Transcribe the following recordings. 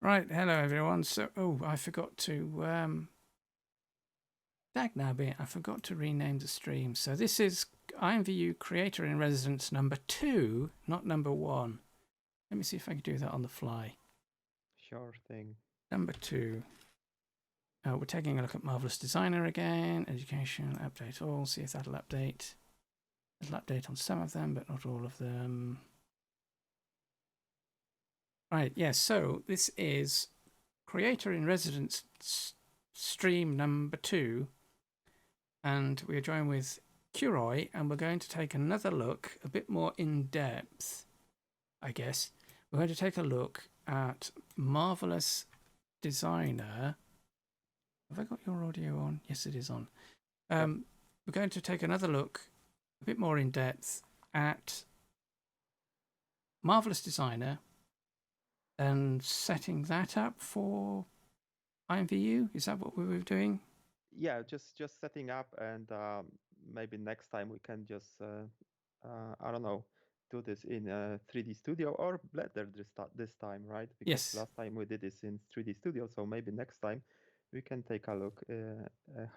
Right, hello everyone. So, I forgot to, dagnabbit, I forgot to rename the stream. So this is IMVU Creator in Residence number 2, not number 1. Let me see if I can do that on the fly. Sure thing. Number 2. We're taking a look at Marvelous Designer again. Education, update all, see if that'll update. It'll update on some of them, but not all of them. Right, yes, so this is Creator in Residence stream number 2. And we're joined with Kuroi, and we're going to take another look, a bit more in depth, I guess. We're going to take a look at Marvelous Designer. Have I got your audio on? Yes, it is on. Yep. We're going to take another look, a bit more in depth, at Marvelous Designer and setting that up for IMVU. Is that what we were doing? Yeah, just setting up, and maybe next time we can just I don't know, do this in 3D Studio or Blender this time, right? Because Yes. last time we did this in 3D Studio, so maybe next time we can take a look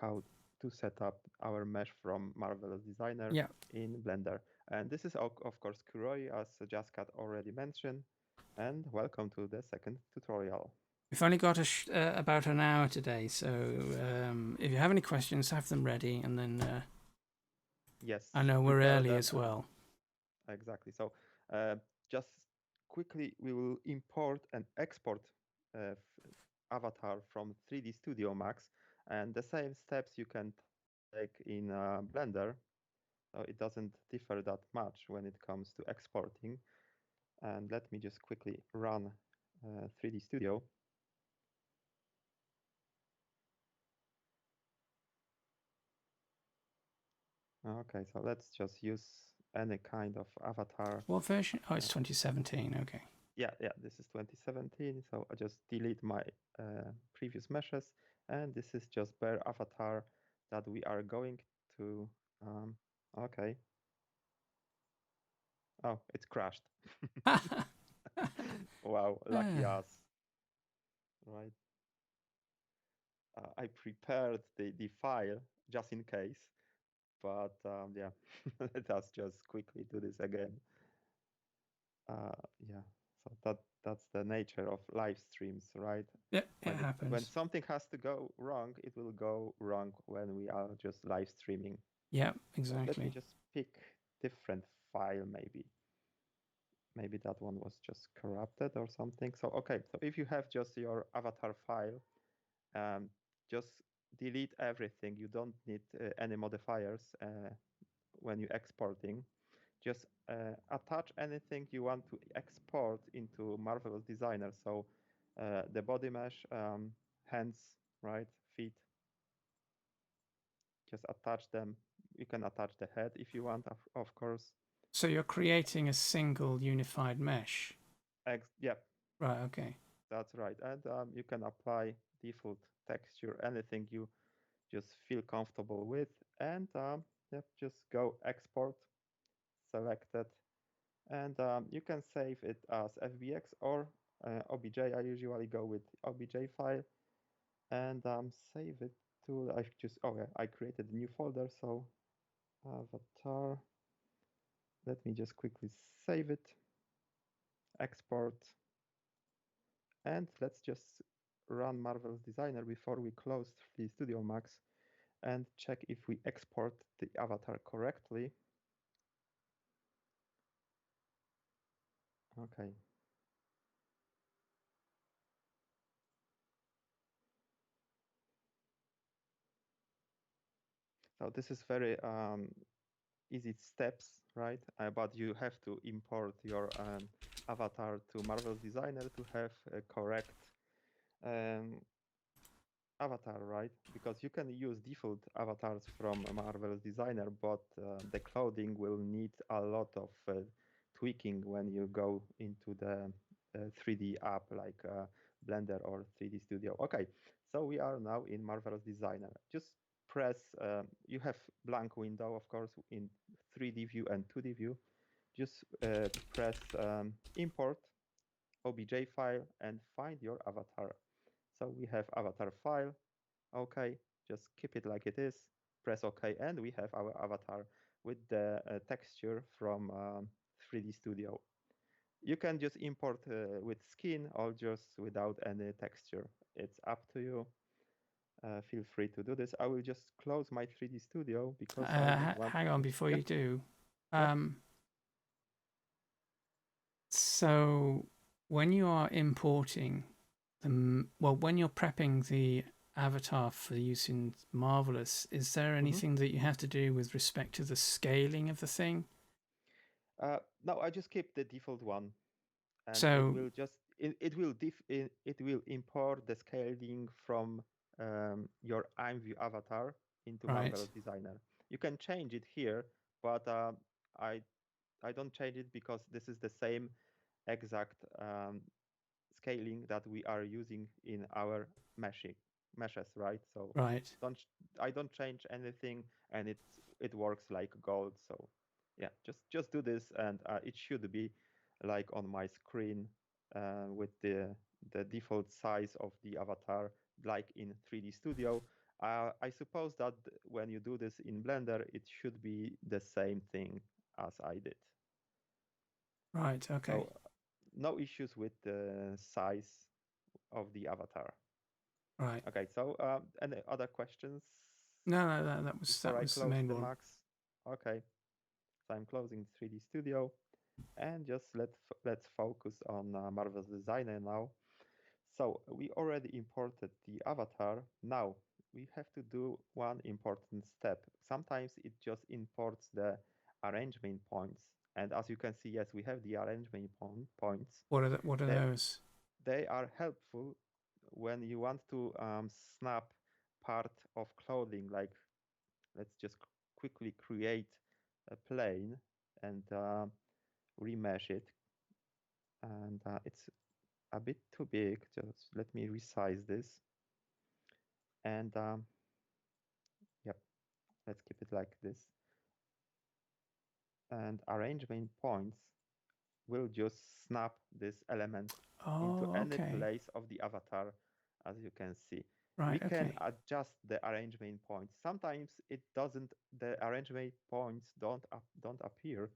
how to set up our mesh from Marvelous Designer Yeah. in Blender. And this is of course Kuroi, as jazzKat already mentioned. And welcome to the second tutorial. We've only got about an hour today, so if you have any questions, have them ready, and then Yes, I know we're prepare early them as well. Exactly. So just quickly, we will import and export avatar from 3D Studio Max, and the same steps you can take in Blender. So it doesn't differ that much when it comes to exporting. And let me just quickly run 3D Studio. Okay, so let's just use any kind of avatar. What version? Oh, it's 2017. Okay. Yeah, this is 2017. So I just delete my previous meshes, and this is just bare avatar that we are going to. Okay. Oh, it's crashed. Wow, lucky us. Right. I prepared the file just in case, but yeah, let us just quickly do this again. Yeah, so that's the nature of live streams, right? Yeah, it happens. When something has to go wrong, it will go wrong when we are just live streaming. Yeah, So let me exactly. just pick different file maybe. Maybe that one was just corrupted or something. So okay, so if you have just your avatar file, just delete everything. You don't need any modifiers when you're exporting. Just attach anything you want to export into Marvelous Designer. So the body mesh, hands, right, feet. Just attach them. You can attach the head if you want, of course. So you're creating a single unified mesh. Yeah. Right. Okay. That's right. And you can apply default texture, anything you just feel comfortable with. And yeah, just go export, select it. And you can save it as FBX or OBJ. I usually go with OBJ file and save it to, I created a new folder. So avatar, let me just quickly save it, export, and let's just run Marvelous Designer before we close the Studio Max and check if we export the avatar correctly. Okay. So this is very easy steps, right? But you have to import your avatar to Marvelous Designer to have a correct avatar, right? Because you can use default avatars from Marvelous Designer, but the clothing will need a lot of tweaking when you go into the 3D app like Blender or 3D Studio. Okay, so we are now in Marvelous Designer. Just press, you have blank window, of course, in 3D view and 2D view. Just press import obj file and find your avatar. So we have avatar file. Okay, just keep it like it is. Press OK, and we have our avatar with the texture from 3D Studio. You can just import with skin or just without any texture. It's up to you. Feel free to do this. I will just close my 3D Studio because I don't want. Hang on before Yep, you do. yep. So when you are importing when you're prepping the avatar for use in Marvelous, is there Mm-hmm. anything that you have to do with respect to the scaling of the thing? No, I just keep the default one, and it So, will just it will import the scaling from your IMVU avatar into right, Marvelous Designer. You can change it here, but I I don't change it because this is the same exact scaling that we are using in our meshes, right? So right, don't I don't change anything, and it works like gold. So yeah, just do this, and it should be like on my screen with the default size of the avatar, like in 3D Studio. I suppose that when you do this in Blender, it should be the same thing as I did. right. Okay. So no issues with the size of the avatar. Right. Okay, so any other questions No, no, that was before I the close main the one. Max? Okay, so I'm closing 3D Studio and just let's focus on Marvel's Designer now. So we already imported the avatar. Now we have to do one important step. Sometimes it just imports the arrangement points. And as you can see, yes, we have the arrangement points. What are They, those? they are helpful when you want to snap part of clothing, like let's just quickly create a plane and remesh it. And it's a bit too big. Just let me resize this. And yep, let's keep it like this. And arrangement points will just snap this element into Oh, any okay. place of the avatar, as you can see. We Right. can Okay. adjust the arrangement points. Sometimes it doesn't. The arrangement points don't appear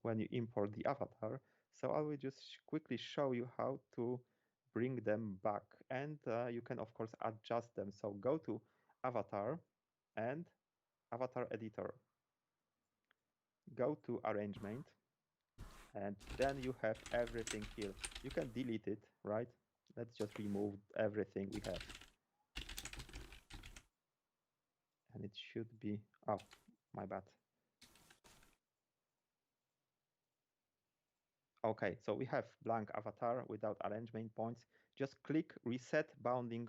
when you import the avatar. So I will just quickly show you how to bring them back, and you can of course adjust them. So go to Avatar and Avatar Editor. Go to Arrangement, and then you have everything here. You can delete it, right? Let's just remove everything we have. And it should be, oh, my bad. Okay, so we have blank avatar without arrangement points. Just click reset bounding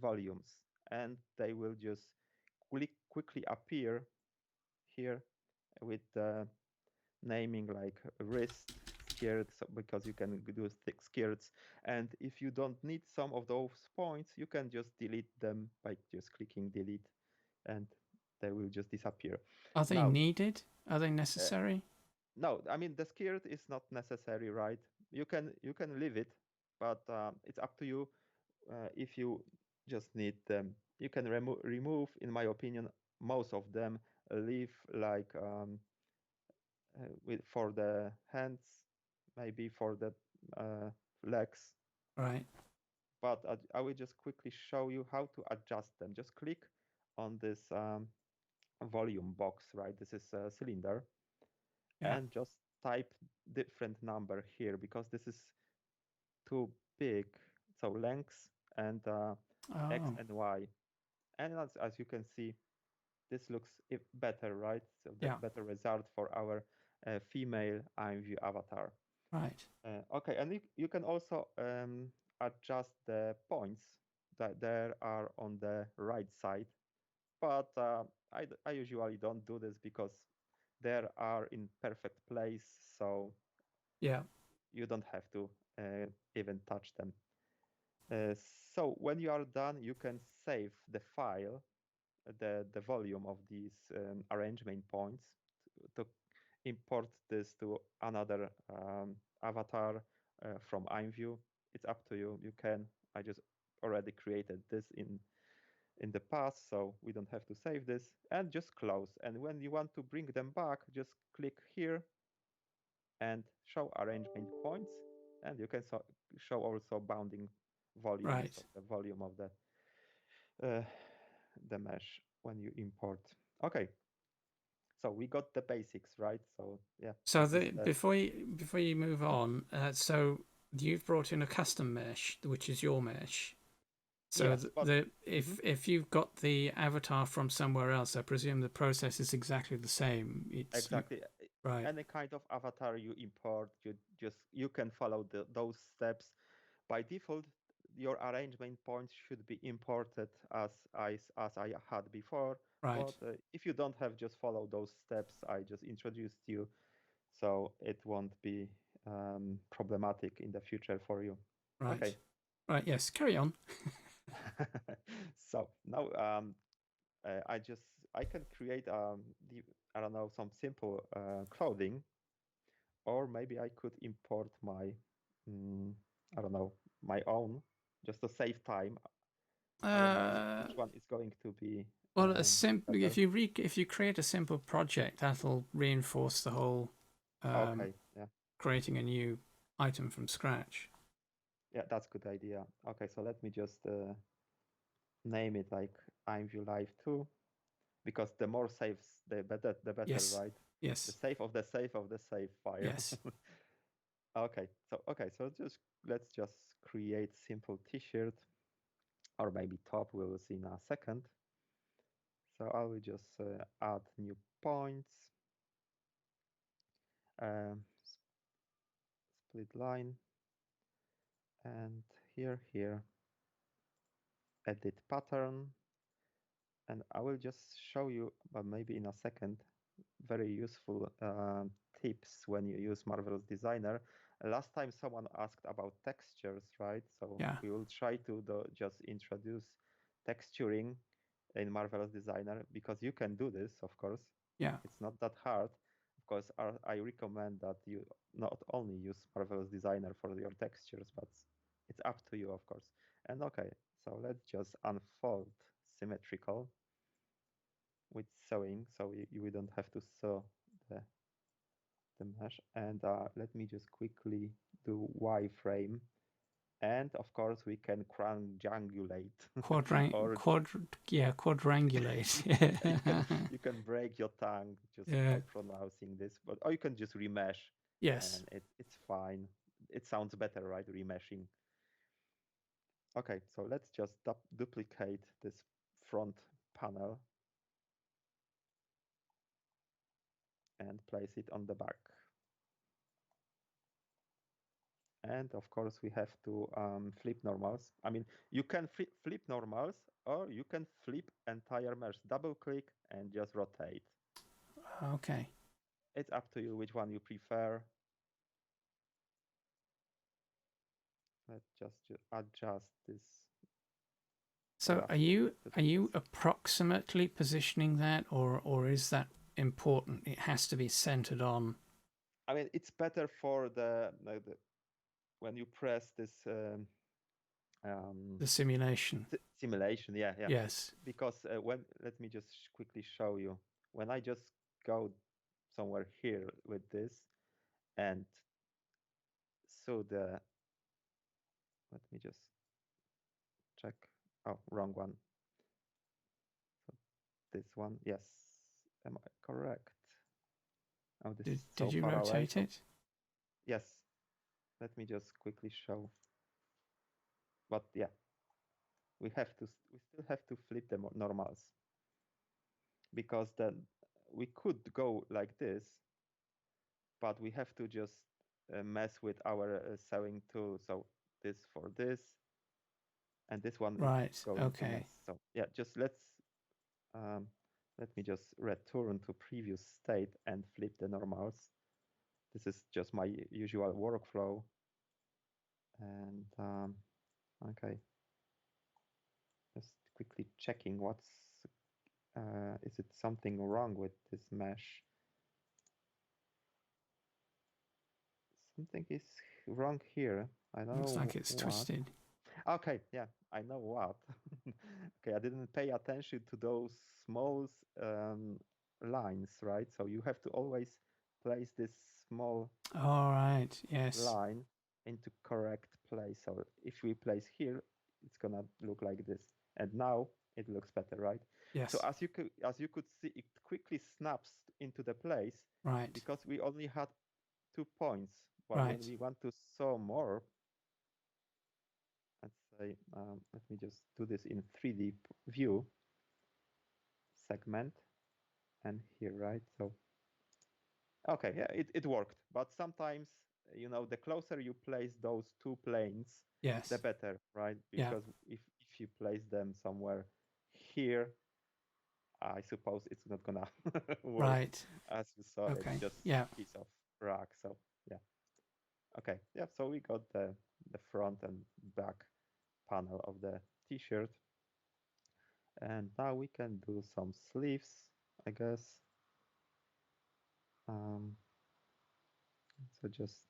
volumes, and they will just quickly appear here with naming like wrist, skirts, because you can do thick skirts. And if you don't need some of those points, you can just delete them by just clicking delete, and they will just disappear. Are they Now, needed? Are they uh, necessary? no, I mean the skirt is not necessary, right? You can leave it, but it's up to you if you just need them. You can remove, in my opinion, most of them. Leave like with for the hands, maybe for the uh, legs. Right. But I will just quickly show you how to adjust them. Just click on this volume box, right? This is a cylinder, Yeah. and just type different number here because this is too big. So lengths and X Oh, and Y. And as you can see, this looks better, right? So the yeah. better result for our female IMView avatar. Right. Okay, and you can also adjust the points that there are on the right side, but I usually don't do this because they are in perfect place, so Yeah. you don't have to even touch them. Uh, so when you are done, you can save the file, the volume of these arrangement points to import this to another avatar from IMVU. It's up to you. You can. I just already created this in the past, so we don't have to save this, and just close. And when you want to bring them back, just click here and show arrangement points, and you can show also bounding volume, Right. so the volume of the mesh when you import. Okay, so we got the basics, right? So yeah, So this is the before you move on, so you've brought in a custom mesh, which is your mesh. So yes, but if you've got the avatar from somewhere else, I presume the process is exactly the same. exactly Right, any kind of avatar you import, you can follow those steps. By default, your arrangement points should be imported as I had before. right, But if you don't have, just follow those steps I just introduced you, so it won't be problematic in the future for you. right, Okay. right. Yes, carry on. So now I can create I don't know, some simple clothing, or maybe I could import my I don't know, my own, just to save time. I don't know Uh, which one is going to be well, better. if you create a simple project, that'll reinforce the whole um, Okay, yeah, creating a new item from scratch. yeah, that's a good idea. Okay, so let me just name it like IMVU Live 2, because the more saves, the better, Yes, right? The yes, save of the save of the save file. yes. Okay, so just let's just create simple t-shirt, or maybe top. We will see in a second. So I will just add new points, split line, and here, edit pattern. And I will just show you, but maybe in a second, very useful tips when you use Marvelous Designer. Last time someone asked about textures, right? So Yeah, we will try to just introduce texturing in Marvelous Designer, because you can do this, of course. yeah. It's not that hard. Of course, I recommend that you not only use Marvelous Designer for your textures, but it's up to you, of course. And okay, so let's just unfold symmetrical with sewing, so we don't have to sew the, the mesh. And let me just quickly do wireframe. And of course, we can quadrangulate, or Quadrangulate. you can break your tongue just Yeah. by pronouncing this, but or you can just remesh, Yes. and it's fine. It sounds better, right? Remeshing. Okay, so let's just duplicate this front panel and place it on the back. And of course, we have to flip normals. I mean, you can flip normals, or you can flip entire mesh. Double click and just rotate. Okay. It's up to you which one you prefer. Let's just adjust this So rough to are the you best. approximately positioning that, or is that important? It has to be centered on I mean, it's better for the when you press this the simulation. simulation. Yeah, yeah. Yes. Because let me just quickly show you. When I just go somewhere here with this, and so let me just check. Oh, wrong one. So this one, yes. Am I correct? Oh, this is Did so you far away. rotate So it? yes, let me just quickly show. But yeah, we still have to flip the normals, because then we could go like this, but we have to just mess with our sewing tool. So this for this, and this one is Right. going to mess. Okay. So yeah, just um, let me just return to previous state and flip the normals. This is just my usual workflow. And okay, just quickly checking is it something wrong with this mesh? Something is wrong here. I don't Looks know like it's what. twisted. Okay, yeah, I know what. Okay, I didn't pay attention to those small lines, right? So you have to always place this small All right. Yes. line into correct place. So if we place here, it's gonna look like this. And now it looks better, right? Yes. So as you could see, it quickly snaps into the place Right. because we only had 2 points. But Right. when we want to sew more, let's say, let me just do this in 3D view, segment, and here, right? So, okay, yeah, it worked. But sometimes, the closer you place those 2 planes, Yes. the better, right? Yeah. Because if you place them somewhere here, I suppose it's not gonna work. Right. As you saw, Okay. it's just Yeah. piece of rag. So yeah. Okay. Yeah. So we got the front and back panel of the t-shirt. And now we can do some sleeves, I guess. So just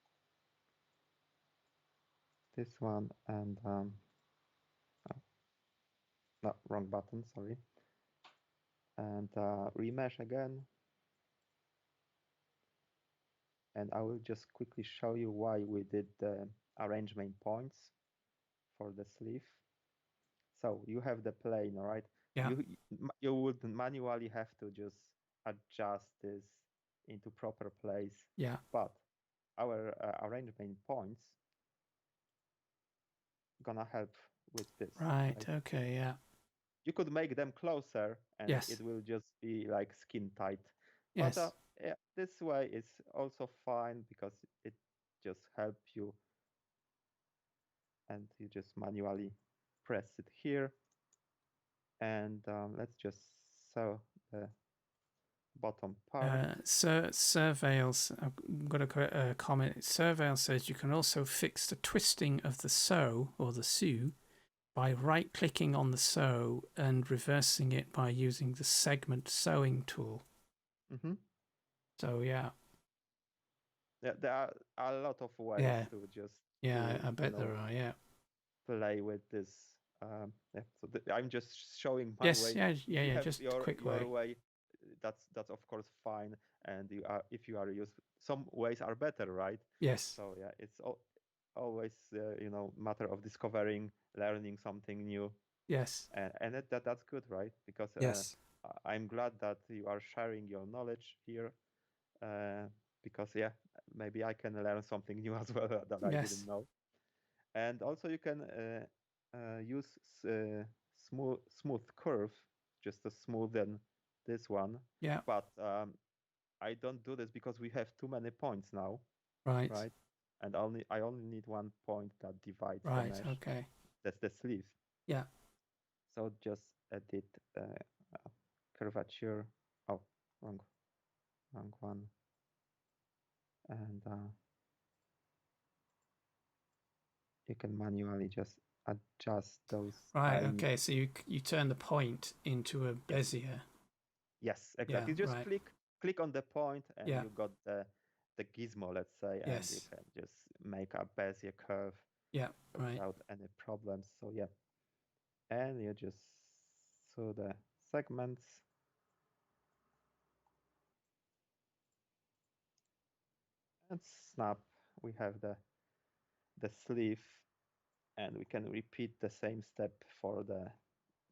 this one and oh, no, wrong button, sorry. And remesh again. And I will just quickly show you why we did the arrangement points for the sleeve. So you have the plane, all right? Yeah. You would manually have to just adjust this into proper place. Yeah. But our arrangement points gonna help with this. Right. Okay. Yeah. You could make them closer and Yes. it will just be like skin tight. Yes. But yeah, this way is also fine because it just helps you, and you just manually press it here. And let's just sew the bottom part. Surveils, I've got a comment. Surveil says you can also fix the twisting of the sew or the sew by right-clicking on the sew and reversing it by using the segment sewing tool. Mm-hmm. So yeah. Yeah, there are a lot of ways Yeah. to just Yeah, I bet there are. Yeah. play with this. Yeah, so I'm just showing my Yes. way. Yeah. If Yeah. you Yeah. have Just your quick way. way, that's of course fine. And if you are used, some ways are better, right? Yes. So yeah, it's always matter of discovering, learning something new. Yes. And that's good, right? Because Yes. I'm glad that you are sharing your knowledge here. Because yeah, maybe I can learn something new as well that I Yes. didn't know. And also you can use smooth curve just to smoothen this one. Yeah. But I don't do this because we have too many points now, Right. right? And I only need 1 point that divides the Right. mesh. Okay. That's the sleeve. Yeah. So just edit curvature. Oh, wrong one. And you can manually just adjust those Right. tiny. Okay. So you turn the point into a bezier. Yes, exactly. Yeah. Just Right. click on the point and Yeah. you got the gizmo, let's say, and you Yes. can just make a Bezier curve Yeah. Right. without any problems. So yeah, and you just sew the segments. And snap. We have the sleeve, and we can repeat the same step for the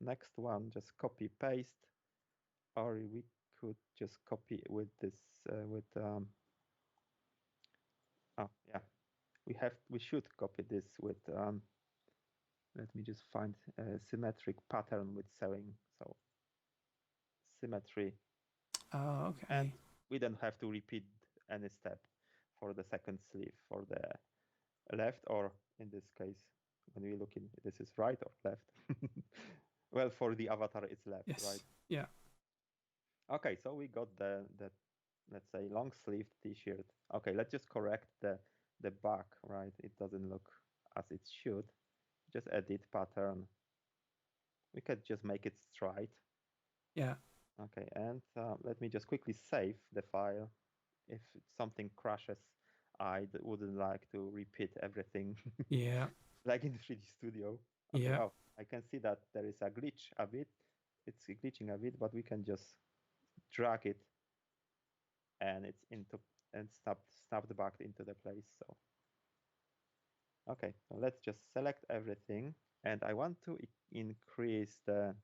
next one. Just copy paste, or we could just copy with this oh yeah, we should copy this with let me just find a symmetric pattern with sewing. So symmetry. Oh. Okay. And we don't have to repeat any step for the second sleeve for the left, or in this case, when we look in, this is right or left. Well, for the avatar, it's left, Yes. right? Yeah. Okay, so we got the let's say long sleeve t-shirt. Okay, let's just correct the back, right? It doesn't look as it should. Just edit pattern. We could just make it straight. Yeah. Okay, and let me just quickly save the file. If something crashes, wouldn't like to repeat everything Yeah. like in 3D Studio. Okay, Yeah. oh, I can see that there is a glitch a bit. It's glitching a bit, but we can just drag it and it's into and snapped back into the place. So okay, so let's just select everything, and I want to increase the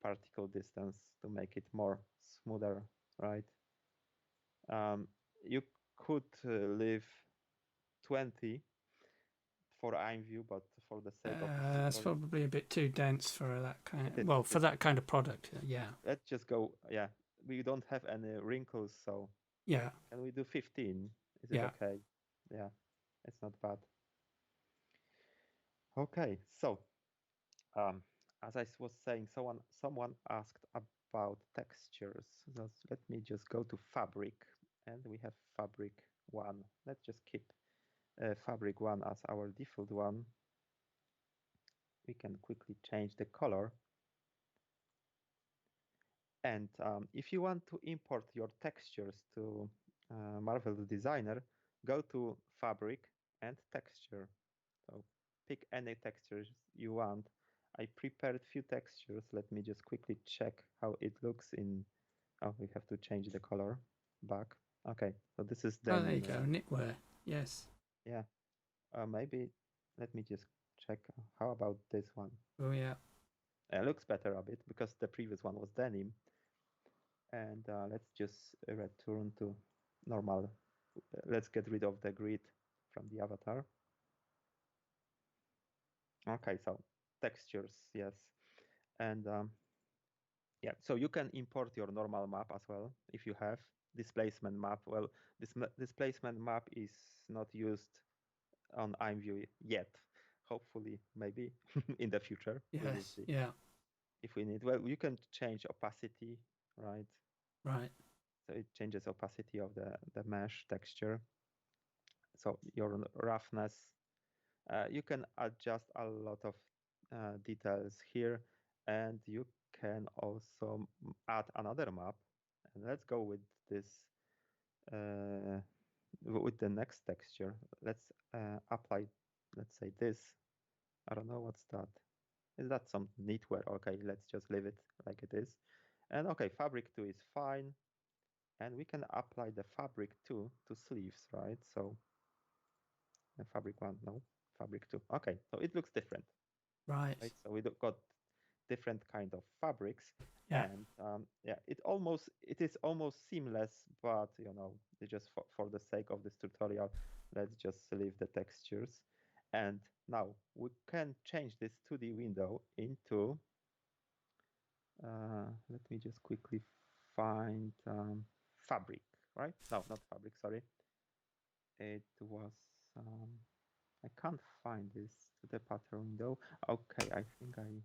particle distance to make it more smoother, right? You could leave 20 for IMVU, but for the sake of this It's tutorial, probably a bit too dense for that kind it of, is. well, It for is. that kind of product. Yeah. Let's just go. Yeah, we don't have any wrinkles, so Yeah. can we do 15? Is it Yeah. okay? Yeah, it's not bad. Okay, so as I was saying, someone asked about textures. So let me just go to fabric, and we have fabric 1. Let's just keep fabric 1 as our default one. We can quickly change the color. And if you want to import your textures to Marvel Designer, go to fabric and texture. So pick any textures you want. I prepared few textures. Let me just quickly check how it looks in. Oh, we have to change the color back. Okay, so this is Oh, there you denim, go. right? Knitwear. Yes. Yeah. Maybe let me just check. How about this one? Oh, yeah. It looks better a bit because the previous one was denim. And let's just return to normal. Let's get rid of the grid from the avatar. Okay, so textures, yes. And yeah, so you can import your normal map as well if you have displacement map. Well, this displacement map is not used on IMVU yet. Hopefully, maybe in the future, we will Yes. see Yeah. if we need. Well, you can change opacity, right? Right. So it changes opacity of the mesh texture. So your roughness, you can adjust a lot of details here, and you can also add another map. And let's go with this, with the next texture. Let's apply, let's say this. I don't know what's that. Is that some knitwear? Okay, let's just leave it like it is. And okay, fabric 2 is fine. And we can apply the fabric 2 to sleeves, right? So fabric 1, no, fabric 2. Okay, so it looks different, Right. right? So we got different kind of fabrics, Yeah. and yeah, it is almost seamless, but you know, just for the sake of this tutorial, let's just leave the textures. And now we can change this 2D window into, let me just quickly find fabric, right? No, not fabric, sorry. It was, I can't find this to the pattern window. Okay, I think I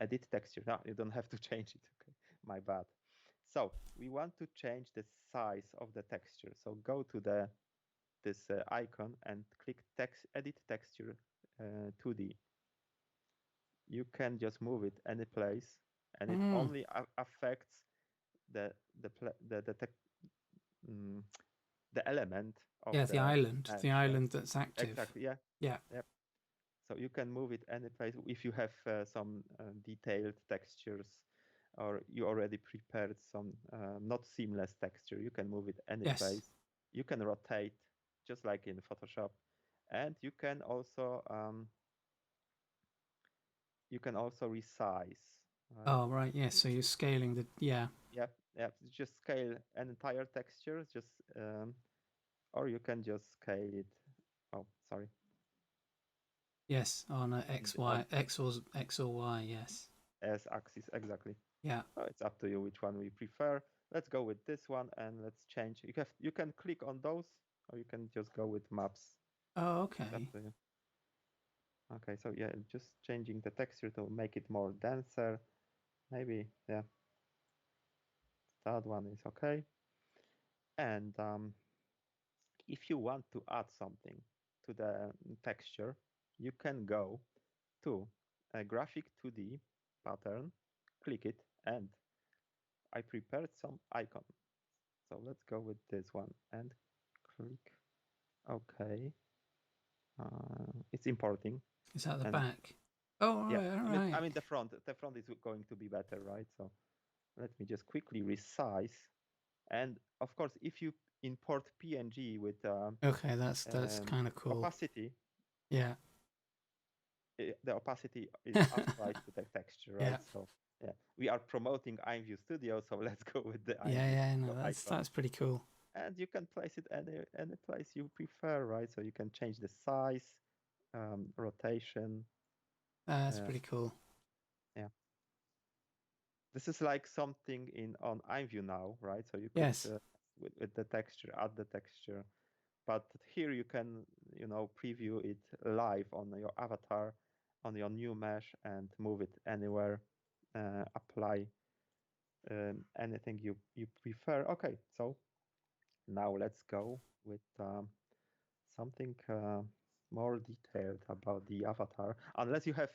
edit texture. No, you don't have to change it. Okay, my bad. So we want to change the size of the texture. So go to this icon and click edit texture 2D. You can just move it any place, and it Mm. only affects the the pla- the tec- mm, the element of Yeah. the The mesh. Yes, island that's active. exactly. Yeah. Yeah. Yep. So you can move it any place if you have some detailed textures, or you already prepared some not seamless texture. You can move it any Yes. place. You can rotate just like in Photoshop, and you can also resize. Right? Oh, right. Yes. So you're scaling the. Yeah. Yep, yep. Just scale an entire texture, just or you can just scale it. Oh, sorry. Yes. On a And X, on Y, X or Y. Yes. S axis, exactly. Yeah. Oh, it's up to you which one we prefer. Let's go with this one and let's change. You can click on those, or you can just go with maps. Oh, It's up okay. to you. Okay, so yeah, just changing the texture to make it more denser. Maybe, yeah, that one is okay. And if you want to add something to the texture, you can go to a graphic 2D pattern, click it, and I prepared some icon. So let's go with this one and click OK. It's importing. Is that the And back? Oh, all yeah, right, all I right. mean the front. The front is going to be better, right? So let me just quickly resize. And of course, if you import PNG with Okay, that's kind of cool. opacity, Yeah, the opacity is applied to the texture, yeah, right? So yeah, we are promoting IMVU Studio, so let's go with the yeah, IMVU yeah. No, Studio icon. that's pretty cool. And you can place it any place you prefer, right? So you can change the size, rotation. That's Uh, pretty cool. yeah, this is like something in on IMVU now, right? So you could Yes. with the texture, add the texture, but here you can preview it live on your avatar, on your new mesh, and move it anywhere. Apply anything you prefer. Okay, so now let's go with something more detailed about the avatar, unless you have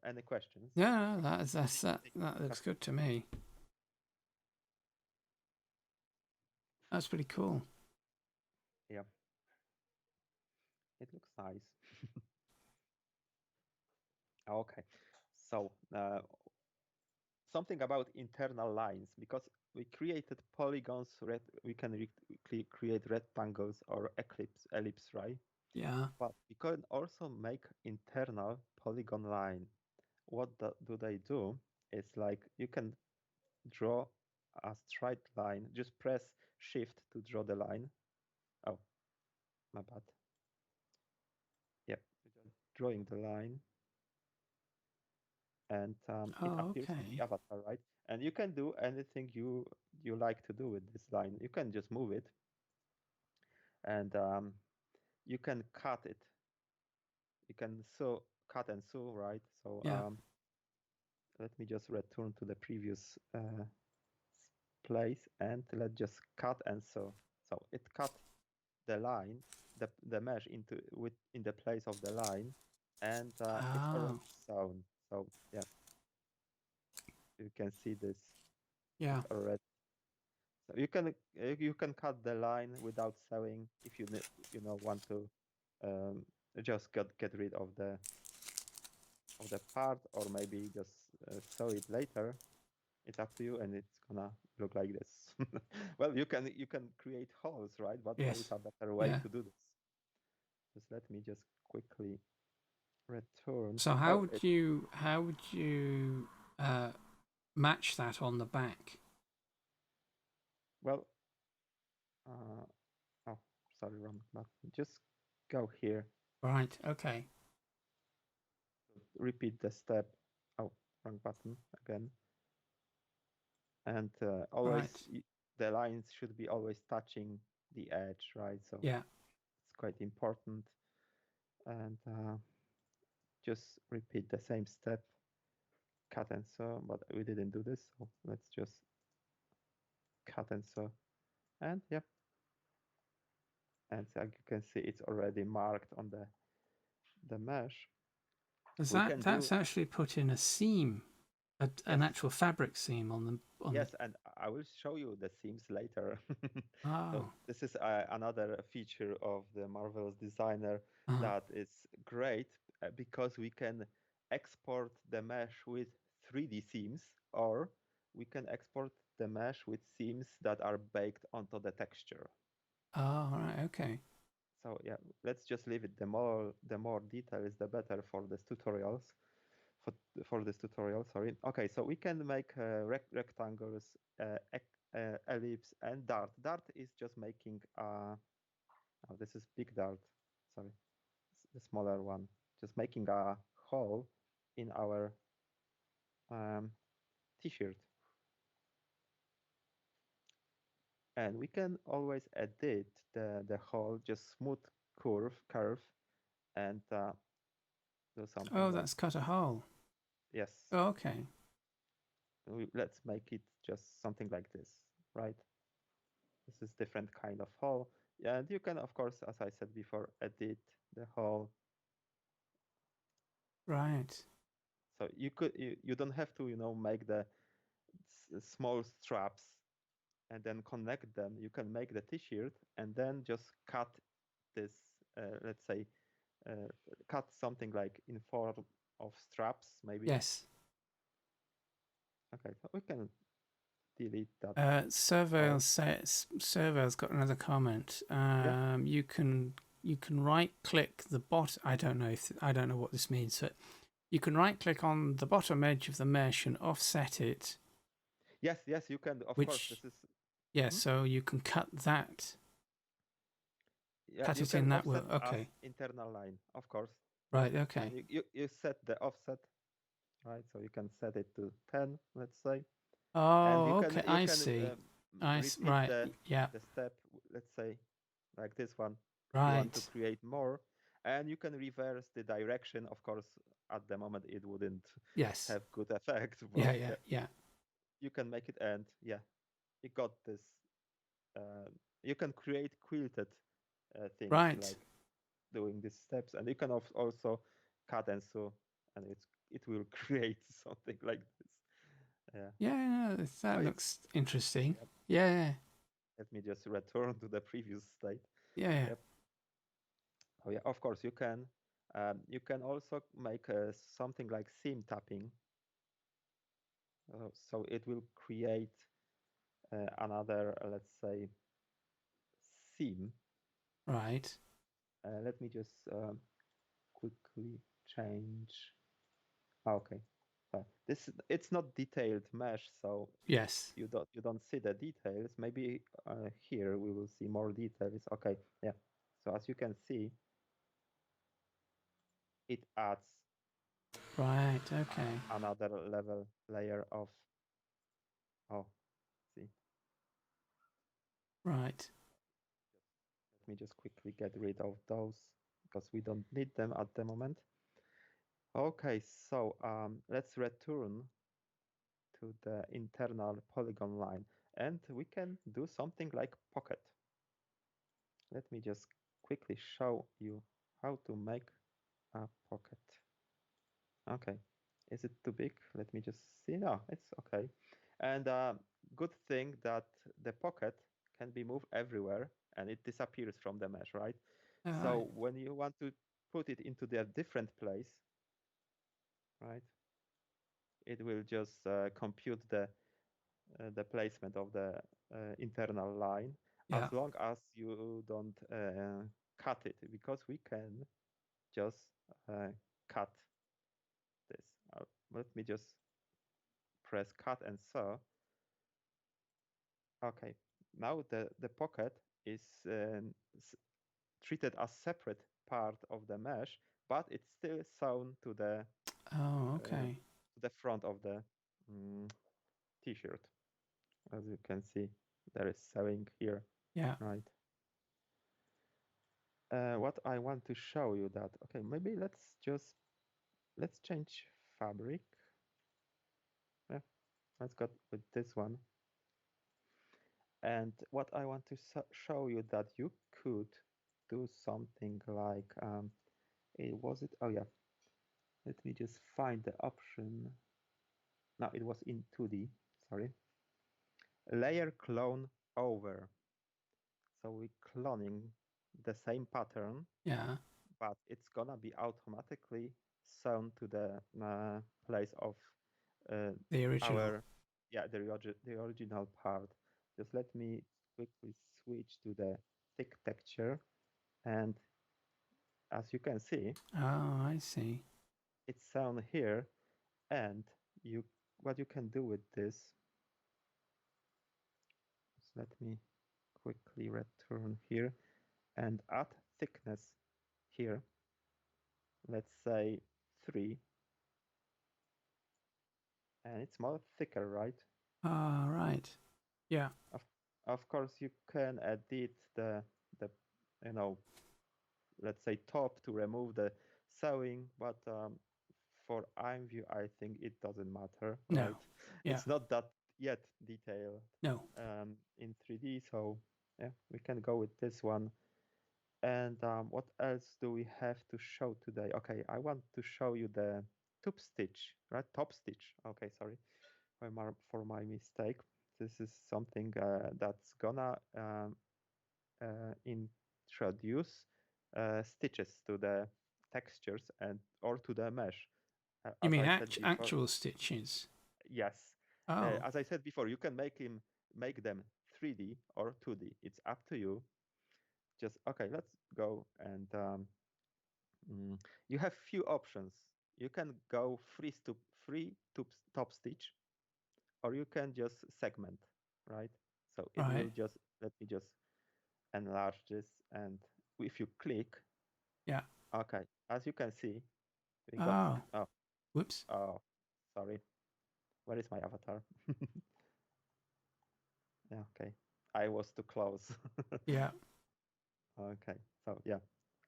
any questions. Yeah, no, that looks good to me. That's pretty cool. Yeah, it looks nice. Okay, so something about internal lines, because we created polygons. We can create rectangles or ellipse, right? Yeah. But we can also make internal polygon line. What do they do? It's like you can draw a straight line. Just press Shift to draw the line. Oh, my bad. Yep, drawing the line, and it Oh, appears on okay. the avatar, right? And you can do anything you like to do with this line. You can just move it, and you can cut it. You can cut and sew, right? So Yeah. let me just return to the previous place, and let's just cut and sew. So it cut the line, the mesh in the place of the line, and it's already Oh, sewn. So yeah, you can see this. yeah. It's already. So you can cut the line without sewing if want to um, just get rid of the part, or maybe just sew it later. It's up to you, and it's gonna look like this. Well, you can create holes, right? But there is Yes. a better way Yeah. to do this. Just let me just quickly return. So Oh, how would you match that on the back? well, uh, oh, sorry, wrong button. Just go here, Right. Okay. repeat the step. Oh, wrong button again. And always Right. the lines should be always touching the edge, right? So Yeah. it's quite important. And just repeat the same step, cut and sew, but we didn't do this, so let's just cut and sew. And yep, and so you can see it's already marked on the mesh. Is We can do that's actually put in a seam, an yes, actual fabric seam on the. yes, and I will show you the seams later. So Oh. this is another feature of the Marvelous Designer Uh-huh. that is great, because we can export the mesh with 3D seams, or we can export the mesh with seams that are baked onto the texture. Oh, right. Okay. So yeah, let's just leave it. The more detail is the better for this tutorials. For for this tutorial, sorry. Okay, so we can make rectangles, ellipse, and dart. Dart is just making oh, this is big dart. Sorry, the smaller one. Just making a hole in our um, t-shirt, and we can always edit the hole, just smooth curve, and do something Oh, like that's cut a hole. yes. Oh, okay. Let's make it just something like this, right? This is different kind of hole, and you can, of course, as I said before, edit the hole. Right. So you don't have to make the small straps and then connect them, you can make the t-shirt and then just cut this, let's say, cut something like in form of straps, maybe. Yes. Okay, so we can delete that. Servo's got another comment. Yeah. You can right click the I don't know what this means, but you can right click on the bottom edge of the mesh and offset it. Yes, you can. Of course, Which this is. yeah, Mhm. so you can cut that. Yeah, Cut you it can in that way. offset as Okay. internal line, of course. Right. And Okay. you set the offset, right? So you can set it to 10, let's say, and Oh, okay. you I can see. repeat Right. Yeah. the step, let's say, like this one. You want to Right. create more, and you can reverse the direction. Of course, at the moment it wouldn't Yes. have good effect, Yeah. but Yeah. yeah, Yeah. you can make it, and yeah, you got this. Uh, you can create quilted things Right. like doing these steps, and you can also cut and sew, and it will create something like this. Yeah. Yeah. No, Oh, that it's looks interesting. yep. Yeah. Let me just return to the previous state. Yeah. Yeah. Yep. Oh yeah. Of course, you can. You can also make something like seam tapping. So it will create another, let's say, seam. Right. Let me just quickly change. Okay. This it's not detailed mesh, so Yes. you don't see the details. Maybe here we will see more details. Okay, yeah. So as you can see, it adds Right. Okay. another layer of. Oh, see. Right. Let me just quickly get rid of those because we don't need them at the moment. Okay, so let's return to the internal polygon line, and we can do something like pocket. Let me just quickly show you how to make a pocket. Okay, is it too big? Let me just see. No, it's okay. And good thing that the pocket can be moved everywhere and it disappears from the mesh, right? All So right. when you want to put it into the different place, right, it will just compute the placement of the internal line, Yeah. as long as you don't cut it, because we can just cut this. Let me just press cut and sew. Okay, now the pocket is treated as separate part of the mesh, but it's still sewn Oh, uh, okay. to the front of the t-shirt. As you can see, there is sewing here, Yeah. right? What I want to show you that, okay, maybe let's change fabric. Yeah, let's go with this one. And what I want to show you that you could do something like, was it? Oh yeah, let me just find the option. No, it was in 2D, sorry. Layer clone over. So we're cloning the same pattern, Yeah. but it's gonna be automatically sewn to the place of The original. our, yeah, the original part. Just let me quickly switch to the thick texture, and as you can see, Oh, I see. it's sewn here, and you what you can do with this. So let me quickly return here and add thickness here. Let's say 3, and it's more thicker, right? Ah, right. Yeah. Of, of course, you can edit the you know, let's say top to remove the sewing, but for IMVU, I think it doesn't matter, No. right? Yeah. It's not that yet detailed No. in 3D, so yeah, we can go with this one. And what else do we have to show today? Okay, I want to show you the top stitch, right? Top stitch. Okay, sorry for my mistake. this is something that's gonna introduce stitches to the textures and or to the mesh. You As mean I said before, actual stitches? yes. Oh, As I said before, you can make them 3D or 2D. It's up to you. Just okay. Let's go and you have few options. You can go free to top stitch, or you can just segment, right? So it will right. just let me just enlarge this, and if you click, Yeah. okay, as you can see, we got Oh, oh whoops. oh sorry, where is my avatar? Yeah, okay, I was too close. Yeah. Okay, so yeah,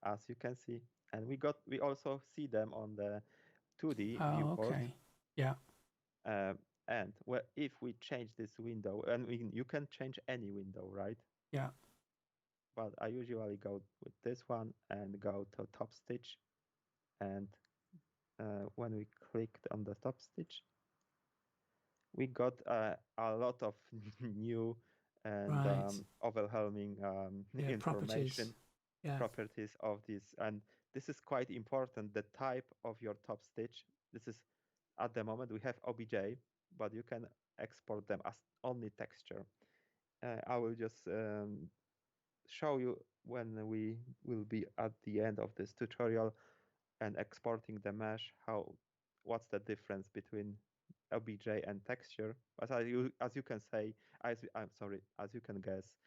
as you can see, and we also see them on the 2D Oh, viewport. okay. Yeah. Uh, and if we change this window, and you can change any window, right? Yeah. But I usually go with this one and go to top stitch. And when we clicked on the top stitch, we got a lot of new and Right. overwhelming Yeah. Properties. information, Yeah. properties of this. And this is quite important, the type of your top stitch. This is, at the moment, we have OBJ, but you can export them as only texture. I will just show you when we will be at the end of this tutorial and exporting the mesh, what's the difference between OBJ and texture. As you can say, I'm sorry, as you can guess,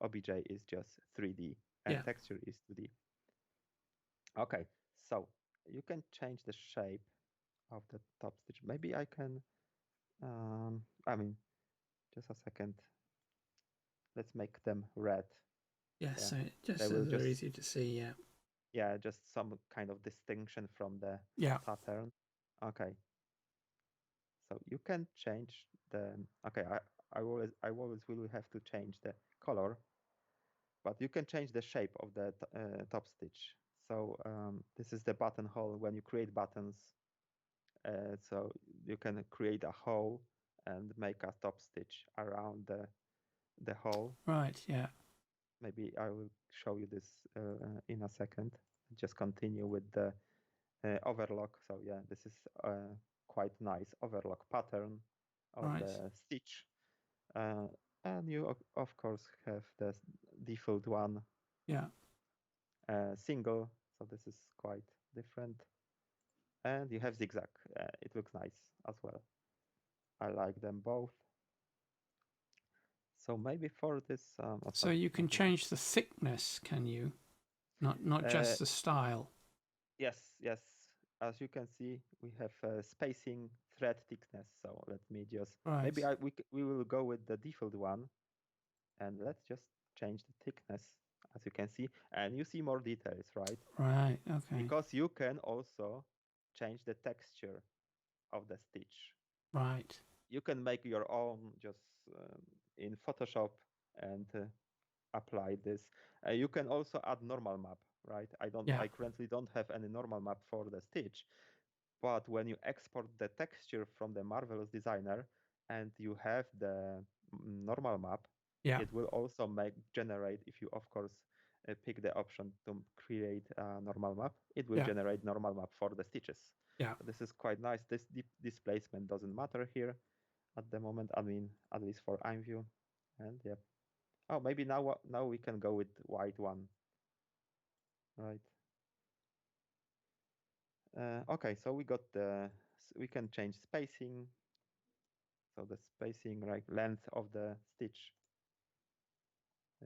OBJ is just 3D and Yeah. texture is 2D. Okay, so you can change the shape of the top stitch. Maybe I can, I mean, just a second. Let's make them red. Yeah. Yeah, So just they so will they're just, easy to see. Yeah. yeah, just some kind of distinction from the Yeah. pattern. Okay, so you can change the, okay, I always will have to change the color, but you can change the shape of the top stitch. So this is the buttonhole when you create buttons. So you can create a hole and make a top stitch around the hole. Right. Yeah. Maybe I will show you this in a second. Just continue with the overlock. So yeah, this is quite nice overlock pattern of Right. the stitch. Uh, and you of course have the default one, Yeah. single. So this is quite different. And you have zigzag. It looks nice as well. I like them both. So maybe for this, So you can okay. change the thickness, can you? Not Uh, just the style. yes, yes. As you can see, we have spacing, thread thickness. So let me just Right. maybe we will go with the default one, and let's just change the thickness, as you can see, and you see more details, right? Right. Okay. Because you can also change the texture of the stitch. Right. You can make your own just in Photoshop and apply this. You can also add normal map, right? Yeah. I currently don't have any normal map for the stitch, but when you export the texture from the Marvelous Designer and you have the normal map, Yeah. it will also generate, if you of course pick the option to create a normal map, it will Yeah. generate normal map for the stitches. Yeah. So this is quite nice. This displacement doesn't matter here at the moment. I mean, at least for IMVU. And yeah. Oh, maybe now we can go with white one, right? Okay, so we can change spacing. So the spacing, right, length of the stitch.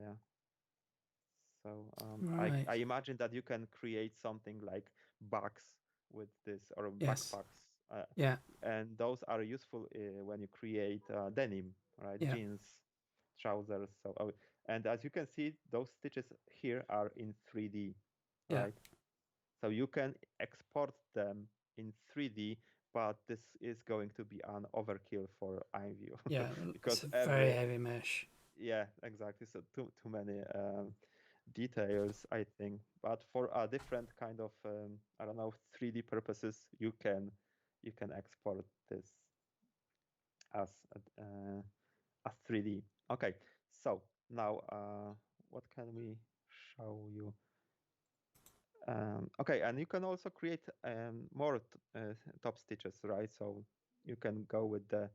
Yeah. So Right. I imagine that you can create something like bags with this or Yes. backpacks. Yeah. And those are useful when you create denim, right? Yeah. Jeans, trousers. So, and as you can see, those stitches here are in 3D, Yeah. right? So you can export them in 3D, but this is going to be an overkill for iView Yeah. It's because a very heavy mesh. yeah, exactly. So too many details, I think. But for a different kind of I don't know 3D purposes, you can export this as as 3D. Okay, so now what can we show you? Okay, and you can also create more top stitches, right? So you can go with the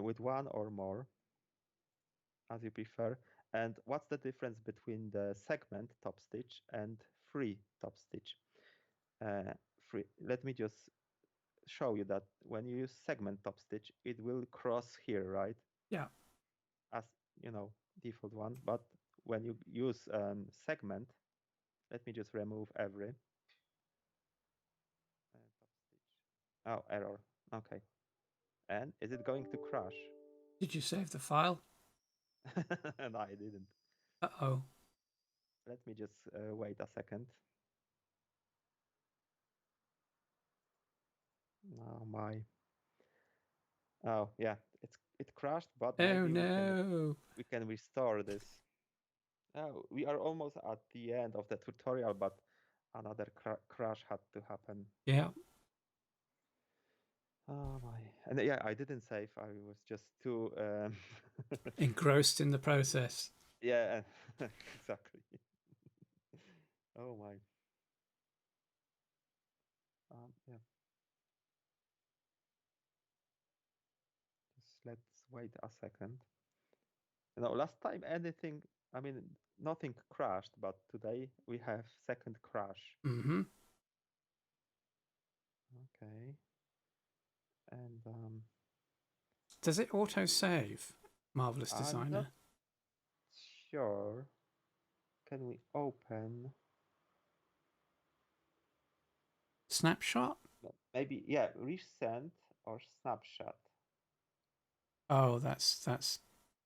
with one or more as you prefer. And what's the difference between the segment top stitch and free top stitch? Free. Let me just show you that when you use segment top stitch, it will cross here, right? Yeah. As you know, default one. But when you use segment, let me just remove every top stitch. Oh, error. Okay. And is it going to crash? Did you save the file? No, I didn't. Uh-oh. Let me just wait a second. Oh my. Oh yeah, it crashed, but Oh maybe no. we can restore this. Oh, we are almost at the end of the tutorial, but another crash had to happen. Yeah. Oh my. And yeah, I didn't save. I was just too Engrossed in the process. yeah, exactly. Oh my. Yeah. Just let's wait a second. Last time anything, I mean, nothing crashed, but today we have second crash. Mm-hmm. Okay. And Does it auto-save? Marvelous I'm not Designer. sure. Can we open? Snapshot? Maybe, yeah, recent or snapshot. Oh, that's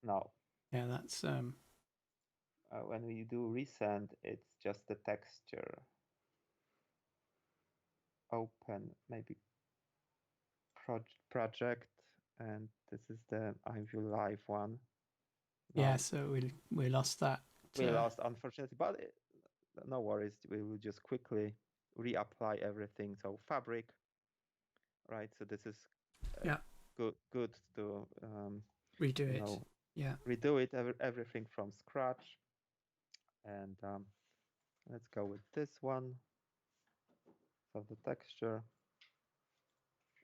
No. yeah, that's When we do recent, it's just the texture. Open, maybe project, and this is the IMVU live one. yeah, No, so we lost that. we lost, unfortunately, but no worries. We will just quickly reapply everything. So fabric, right? So this is Yeah. good to Redo you it. know Yeah. redo it everything from scratch. And let's go with this one. So the texture,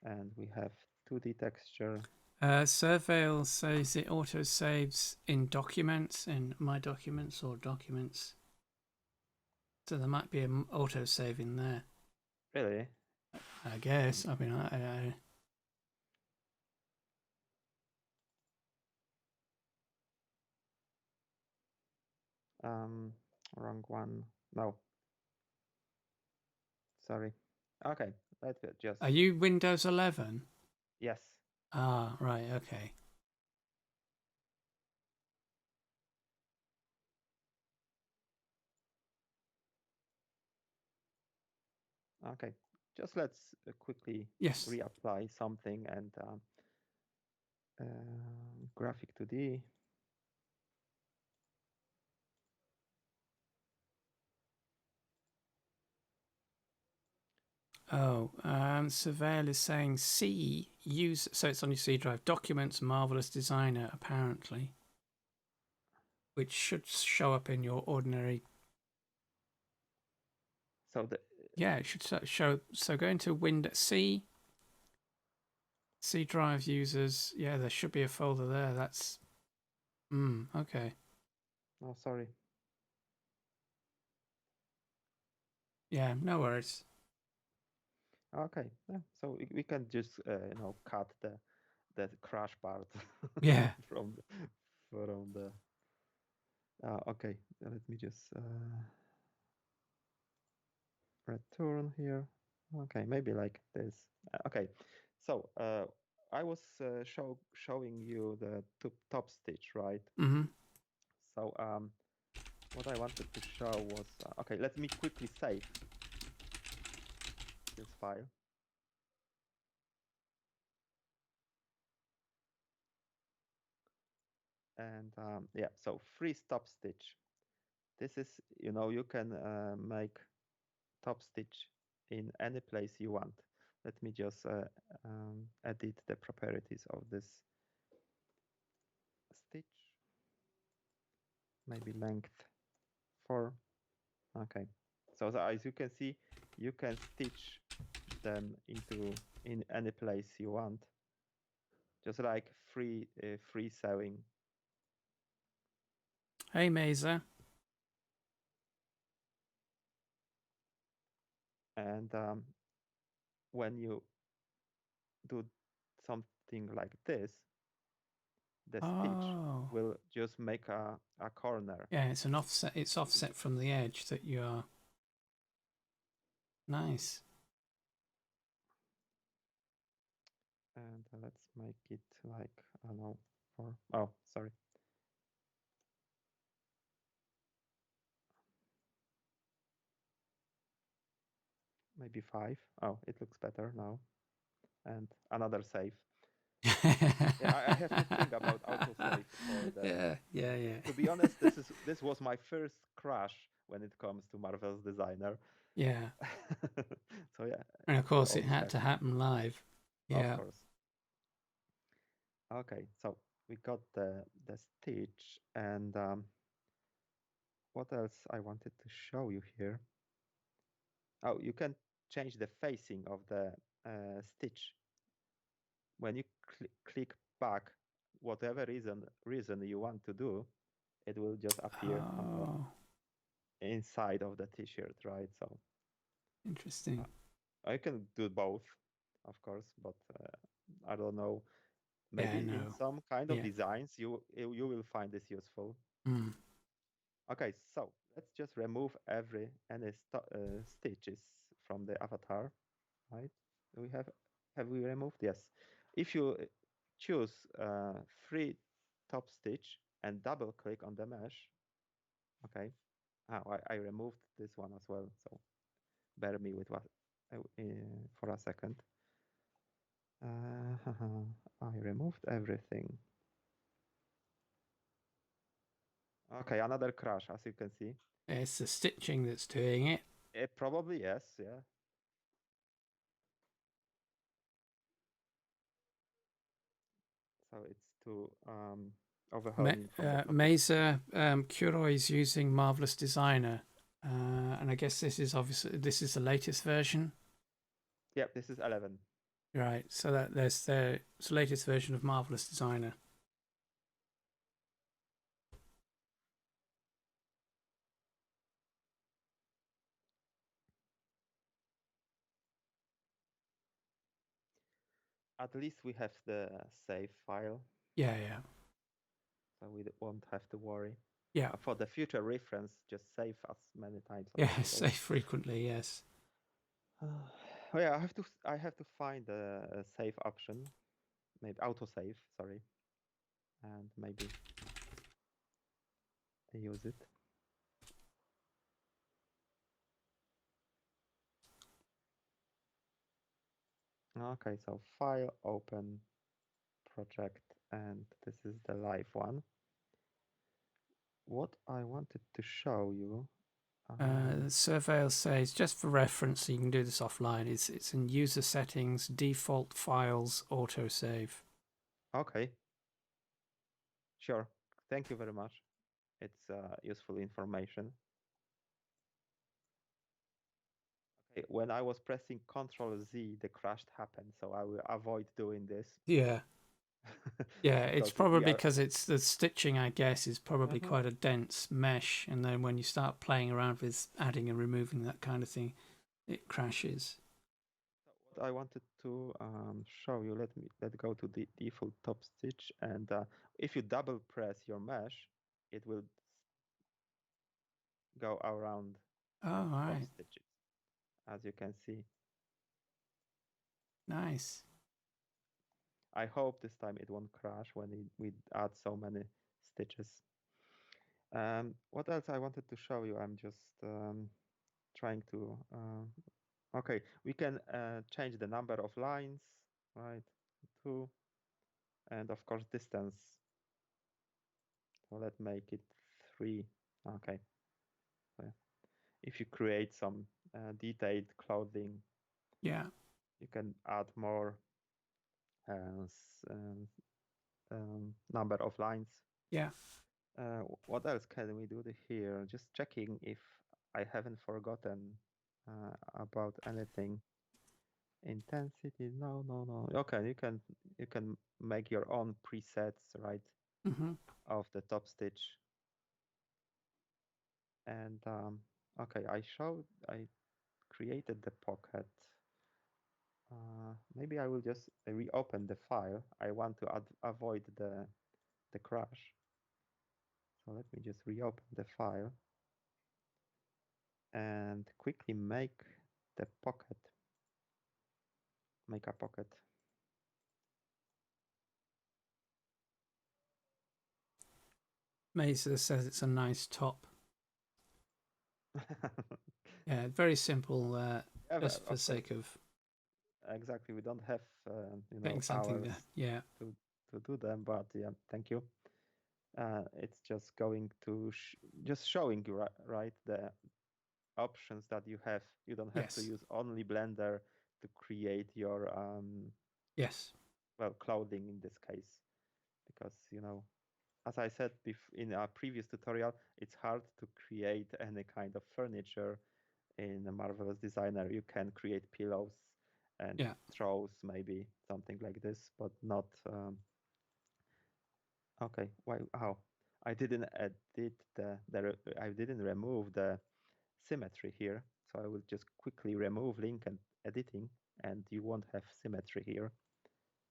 and we have 2D texture. Surveil says it auto saves in documents, in my documents or documents. So there might be an auto save in there. Really? I guess. I mean, I Wrong one. No, sorry. Okay, let's just. are you Windows 11? Yes. Ah, right. Okay. Okay. Just let's quickly Yes. reapply something and graphic 2D. Oh, Surveil is saying C use, so it's on your C drive. Documents, Marvelous Designer, apparently, which should show up in your ordinary. So the Yeah, it should show. So go into Windows C drive users. Yeah, there should be a folder there. That's. Okay. oh sorry. Yeah, no worries. Okay. Yeah. So we can just cut the crash part Yeah. from the. Okay. Let me just return here. Okay, maybe like this. Okay, so I was showing you the top stitch, right? Mm-hmm. So what I wanted to show was okay. Let me quickly save this file. And yeah, so free top stitch. This is, you can make top stitch in any place you want. Let me just edit the properties of this. stitch, maybe length 4. Okay, so as you can see, you can stitch them in any place you want, just like free sewing. Hey, Mesa. And when you do something like this, the stitch Oh, will just make a corner. yeah, it's an offset. It's offset from the edge that you are. Nice. And let's make it like, I don't know, 4. Oh, sorry. Maybe 5. Oh, it looks better now. And another save. Yeah, I have to think about autosave for the. Yeah. To be honest, this was my first crash when it comes to Marvel's Designer. Yeah. So yeah, And of you course, it always had have to happen live. of Yeah. course. Okay, so we got the stitch, and what else I wanted to show you here? Oh, you can change the facing of the stitch. When you click back, whatever reason you want to do, it will just appear on Oh, the inside of the t-shirt, right? So interesting. I can do both, of course, but I don't know. Yeah, Maybe in no. some kind of Yeah. designs, you will find this useful. Mm. Okay, so let's just remove any stitches from the avatar, right? Do we have we removed? Yes. If you choose free top stitch and double click on the mesh, okay. I removed this one as well, so bear me with what for a second. I removed everything. Okay, another crash, as you can see. It's the stitching that's doing it. It probably yes, yeah. So it's too overwhelming from the top. Mesa Kuroi is using Marvelous Designer, and I guess this is the latest version, Yep, this is 11. right? So that it's the latest version of Marvelous Designer. At least we have the save file, Yeah. so we won't have to worry. Yeah. For the future reference, just save as many times as Yeah. possible. Say frequently, yes. Oh yeah, I have to find a save option, maybe autosave, sorry, and maybe use it. Okay, so file, open, project, and this is the live one. What I wanted to show you. The Surveil says, just for reference, so you can do this offline, it's in user settings, default files, autosave. Okay, sure. Thank you very much. It's useful information. Okay, when I was pressing Control Z, the crash happened, so I will avoid doing this. Yeah. Yeah, it's because probably we are. because it's the stitching, I guess, is probably Mhm. quite a dense mesh, and then when you start playing around with adding and removing that kind of thing, it crashes. What I wanted to show you, let's go to the default top stitch, and if you double press your mesh, it will go around Oh, top right. stitches, as you can see. Nice. I hope this time it won't crash when we add so many stitches. What else I wanted to show you? I'm just trying to. Okay, we can change the number of lines, right? 2, and of course distance. So let's make it 3. Okay. So if you create some detailed clothing, Yeah. you can add more uh, number of lines. Yeah. What else can we do here? Just checking if I haven't forgotten about anything. Intensity, no. Okay, you can make your own presets, right, Mm-hmm. of the top stitch. And okay, I created the pocket. Maybe I will just reopen the file. I want to avoid the crash. So let me just reopen the file and quickly make the pocket. Make a pocket. Mesa says it's a nice top. Yeah, very simple, Yeah, just for of course, sake of exactly. We don't have getting something hours there. Yeah. to do them, but yeah, thank you. It's just going to just showing you right the options that you have. You don't have to Yes. use only Blender to create your Yes. well, clothing in this case, because as I said in a previous tutorial, it's hard to create any kind of furniture in a Marvelous Designer. You can create pillows and Yeah. throws, maybe something like this, but not. Okay, why? How? I didn't edit I didn't remove the symmetry here, so I will just quickly remove link and editing, and you won't have symmetry here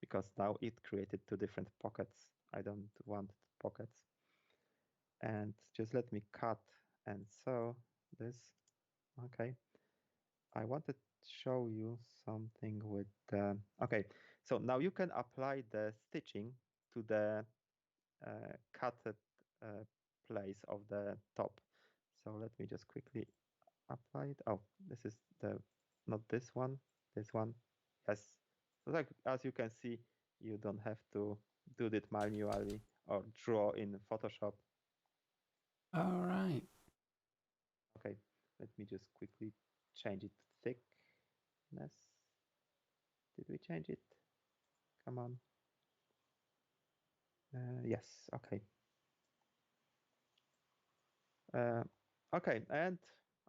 because now it created two different pockets. I don't want pockets. And just let me cut and sew this. Okay. I wanted to show you something with okay. So now you can apply the stitching to the cutted uh, place of the top. So let me just quickly apply it. Oh, this is not this one, this one. Yes. So like as you can see, you don't have to do it manually or draw in Photoshop. All right. Okay, let me just quickly change it to thickness. Did we change it? Come on. Yes, okay. Okay, and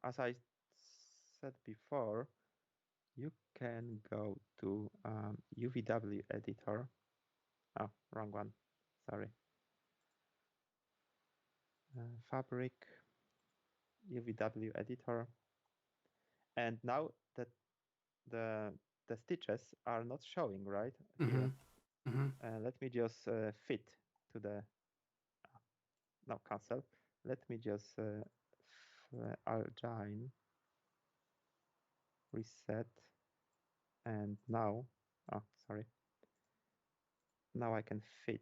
as I said before, you can go to UVW editor. Oh, wrong one. Sorry. Fabric, UVW editor. And now that the stitches are not showing right Mm-hmm. here, Mm-hmm. let me just fit to the no, cancel. Let me just align, reset, and now, oh, sorry. Now I can fit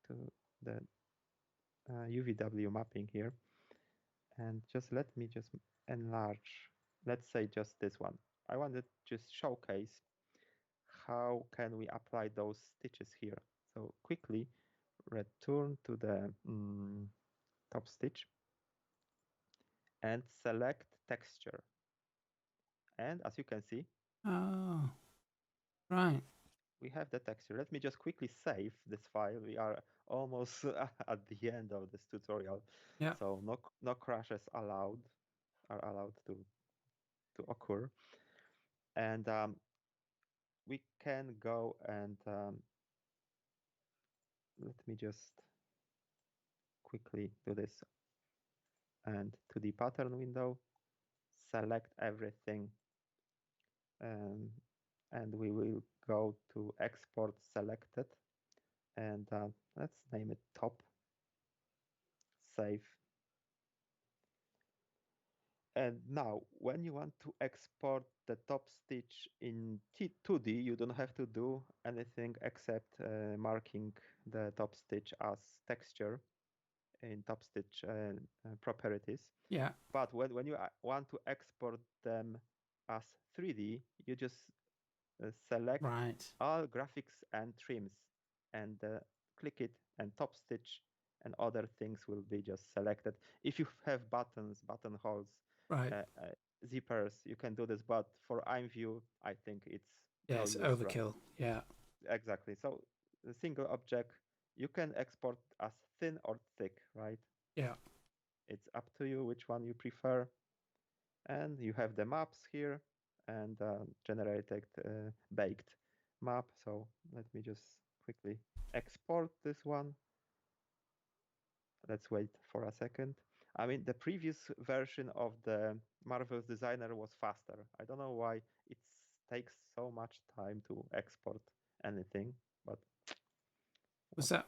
to the UVW mapping here. And just let me just enlarge, let's say just this one. I want to just showcase how can we apply those stitches here. So quickly return to the top stitch and select texture. And as you can see, Oh, right. we have the texture. Let me just quickly save this file. We are almost at the end of this tutorial. Yeah. So no crashes allowed are allowed to occur. And we can go and let me just quickly do this. And to the pattern window, select everything. And we will go to export selected. And let's name it top. Save. And now, when you want to export the top stitch in 2D, you don't have to do anything except marking the top stitch as texture in top stitch properties. Yeah. But when you want to export them as 3D, you just select Right. all graphics and trims and click it, and top stitch and other things will be just selected. If you have buttons, buttonholes, Right. zippers, you can do this, but for IMVU, I think it's Yeah, no it's use, right? overkill. Yeah. Exactly. So a single object, you can export as thin or thick, right? Yeah. It's up to you which one you prefer. And you have the maps here and generated baked map. So let me just quickly export this one. Let's wait for a second. I mean, the previous version of the Marvel's Designer was faster. I don't know why it takes so much time to export anything, but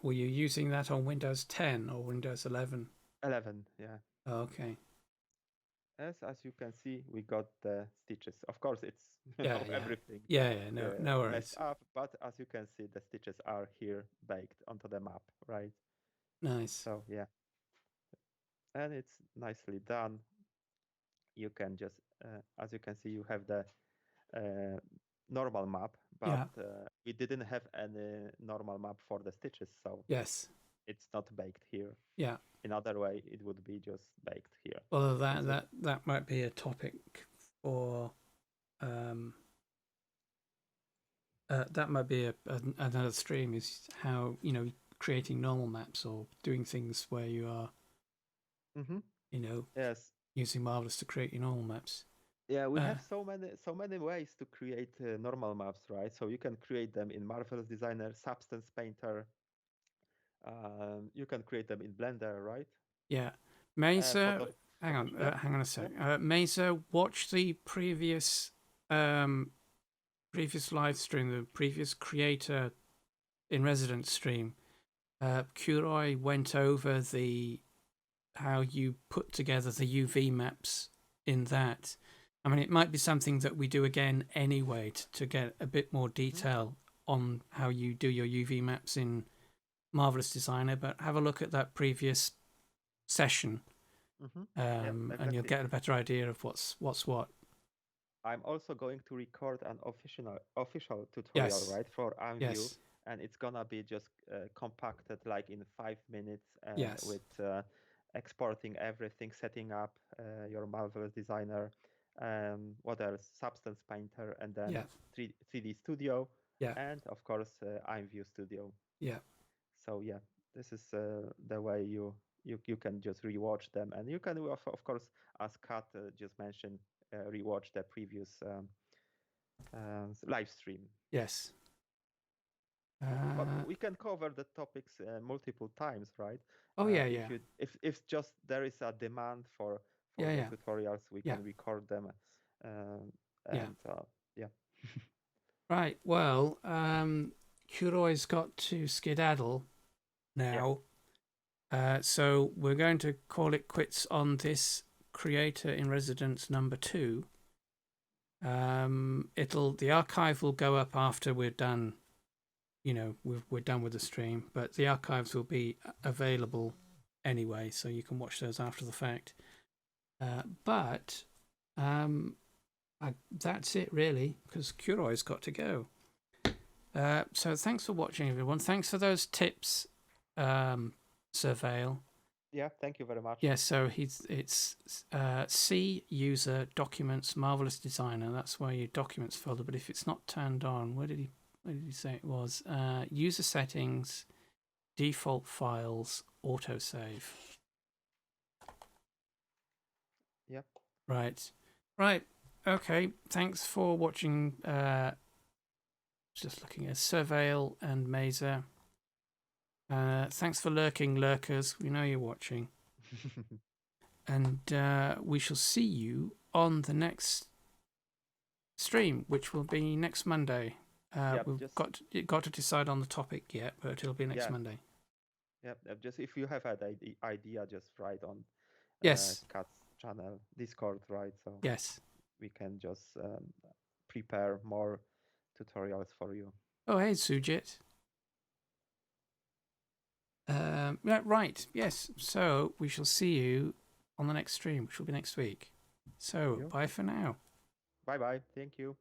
Were you using that on Windows 10 or Windows 11? 11, yeah. Oh, okay. As you can see, we got the stitches. Of course, it's Yeah, yeah. everything Yeah, yeah, no messed worries. up, but as you can see, the stitches are here baked onto the map, right? Nice. So yeah, and it's nicely done. You can just, as you can see, you have the normal map, but Yeah. we didn't have any normal map for the stitches, so Yes. it's not baked here. Yeah. In other way, it would be just baked here. Although And so, that might be a topic for um that might be another stream, is how, creating normal maps or doing things where you are, mhm. you know, Yes, using Marvelous to create your normal maps. yeah, we Uh, have so many ways to create normal maps, right? So you can create them in Marvelous Designer, Substance Painter. You can create them in Blender, right? yeah. Mesa, Photo, Photoshop. Yeah, hang on a sec. yeah. Mesa, watch the previous live stream, the previous creator in residence stream. Kuroi went over how you put together the UV maps in that. I mean, it might be something that we do again anyway to get a bit more Hmm. detail on how you do your UV maps in Marvelous Designer, but have a look at that previous session, Hmm. Yeah, and you'll exactly. get a better idea of what's what. I'm also going to record an official tutorial, Yes, right, for IMVU, yes, and it's gonna be just compacted like in 5 minutes yes, with exporting everything, setting up your Marvelous Designer, what else, Substance Painter, and then yeah, 3D Studio, yeah, and of course IMVU Studio. yeah. So yeah, this is the way you can just rewatch them, and you can of course, as Kat just mentioned, rewatch the previous live stream. Yes. But we can cover the topics multiple times, right? Oh yeah, If yeah, you if just there is a demand for yeah, the yeah, tutorials, we yeah, can record them, um, yeah. and yeah. Right. Well, Kuroi's got to skedaddle Yeah. now. So we're going to call it quits on this creator in residence number 2. The archive will go up after we're done. We're done with the stream, but the archives will be available anyway, so you can watch those after the fact. But that's it really, because Kuroi's got to go. So thanks for watching, everyone. Thanks for those tips, Surveil. Yeah. Thank you very much. Yeah, so it's C user documents Marvelous Designer. That's where your documents folder. But if it's not turned on, where did he say it was? User settings, default files, autosave. Yeah. Right, right. Okay. Thanks for watching. Just looking at Surveil and Mesa. Thanks for lurking, lurkers. We know you're watching. And we shall see you on the next stream, which will be next Monday. Yeah. We've Just got to decide on the topic yet, but it'll be next yeah. Monday. Yeah. Just if you have an idea, just write on Yes, Kat's channel Discord, right? So yes. we can just prepare more tutorials for you. Oh, hey, Sujit. Yeah, right. Yes. So we shall see you on the next stream, which will be next week. So You. bye for now. Bye bye. Thank you.